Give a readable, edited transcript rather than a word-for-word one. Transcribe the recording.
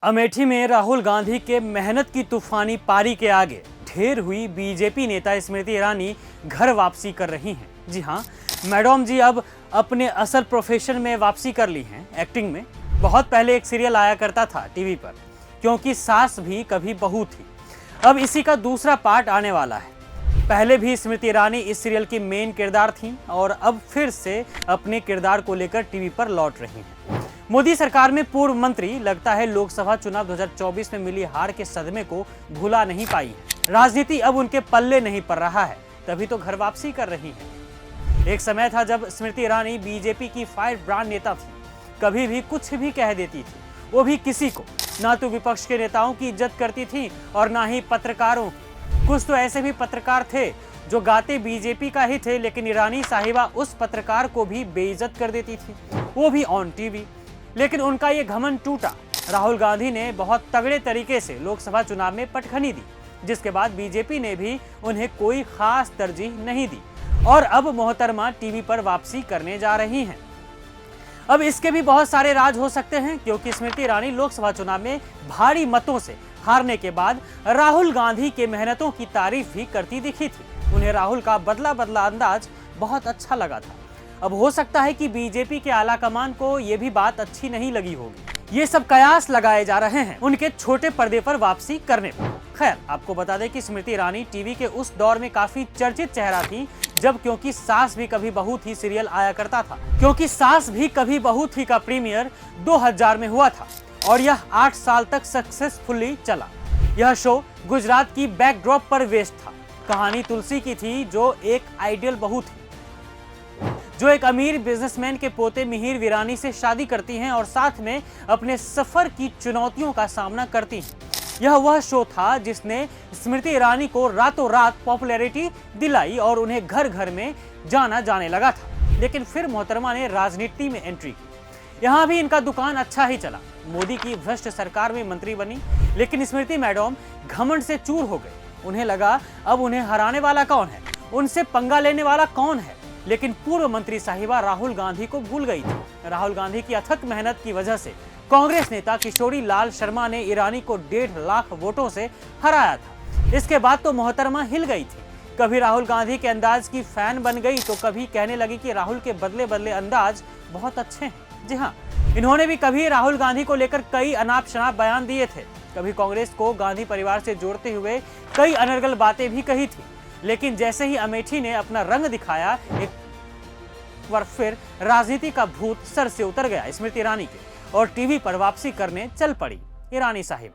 अमेठी में राहुल गांधी के मेहनत की तूफानी पारी के आगे ढेर हुई बीजेपी नेता स्मृति ईरानी घर वापसी कर रही हैं। जी हां, मैडम जी अब अपने असल प्रोफेशन में वापसी कर ली हैं, एक्टिंग में। बहुत पहले एक सीरियल आया करता था टीवी पर, क्योंकि सास भी कभी बहू थी। अब इसी का दूसरा पार्ट आने वाला है। पहले भी स्मृति ईरानी इस सीरियल की मेन किरदार थीं और अब फिर से अपने किरदार को लेकर टीवी पर लौट रही हैं। मोदी सरकार में पूर्व मंत्री लगता है लोकसभा चुनाव 2024 में मिली हार के सदमे को भुला नहीं पाई है। राजनीति अब उनके पल्ले नहीं पड़ रहा है, तभी तो घर वापसी कर रही हैं। एक समय था जब स्मृति ईरानी बीजेपी की फायर ब्रांड नेता थी। कभी भी कुछ भी कह देती थी, वो भी किसी को। ना तो विपक्ष के नेताओं की इज्जत करती थी और ना ही पत्रकारों की। कुछ तो ऐसे भी पत्रकार थे जो गाते बीजेपी का ही थे, लेकिन ईरानी साहिबा उस पत्रकार को भी बेइज्जत कर देती थी, वो भी ऑन टीवी। लेकिन उनका ये घमंड टूटा। राहुल गांधी ने बहुत तगड़े तरीके से लोकसभा चुनाव में पटखनी दी, जिसके बाद बीजेपी ने भी उन्हें कोई खास तरजीह नहीं दी और अब मोहतरमा टीवी पर वापसी करने जा रही हैं। अब इसके भी बहुत सारे राज हो सकते हैं, क्योंकि स्मृति ईरानी लोकसभा चुनाव में भारी मतों से हारने के बाद राहुल गांधी के मेहनतों की तारीफ भी करती दिखी थी। उन्हें राहुल का बदला बदला अंदाज बहुत अच्छा लगा था। अब हो सकता है कि बीजेपी के आला कमान को यह भी बात अच्छी नहीं लगी होगी। ये सब कयास लगाए जा रहे हैं उनके छोटे पर्दे पर वापसी करने पर। खैर, आपको बता दें कि स्मृति ईरानी टीवी के उस दौर में काफी चर्चित चेहरा थी जब क्योंकि सास भी कभी बहू थी सीरियल आया करता था। क्योंकि सास भी कभी बहू थी का प्रीमियर 2000 में हुआ था और यह 8 साल तक सक्सेसफुली चला। यह शो गुजरात की बैकड्रॉप पर बेस्ड था। कहानी तुलसी की थी, जो एक आइडियल बहू थी, जो एक अमीर बिजनेसमैन के पोते मिहिर वीरानी से शादी करती हैं और साथ में अपने सफर की चुनौतियों का सामना करती हैं। यह वह शो था जिसने स्मृति ईरानी को रातों रात पॉपुलैरिटी दिलाई और उन्हें घर घर में जाना जाने लगा था। लेकिन फिर मोहतरमा ने राजनीति में एंट्री की। यहाँ भी इनका दुकान अच्छा ही चला। मोदी की भ्रष्ट सरकार में मंत्री बनी, लेकिन स्मृति मैडम घमंड से चूर हो गई। उन्हें लगा अब उन्हें हराने वाला कौन है, उनसे पंगा लेने वाला कौन है। लेकिन पूर्व मंत्री साहिबा राहुल गांधी को भूल गई थी। राहुल गांधी की अथक मेहनत की वजह से कांग्रेस नेता किशोरी लाल शर्मा ने ईरानी को 1.5 लाख वोटों से हराया था। इसके बाद तो मोहतरमा हिल गई थी। कभी राहुल गांधी के अंदाज की फैन बन गई, तो कभी कहने लगी कि राहुल के बदले बदले अंदाज बहुत अच्छे हैं। जी हाँ, इन्होंने भी कभी राहुल गांधी को लेकर कई अनाप शनाप बयान दिए थे। कभी कांग्रेस को गांधी परिवार से जोड़ते हुए कई अनर्गल बातें भी कही थी। लेकिन जैसे ही अमेठी ने अपना रंग दिखाया, एक बार फिर राजनीति का भूत सर से उतर गया स्मृति ईरानी के और टीवी पर वापसी करने चल पड़ी ईरानी साहिब।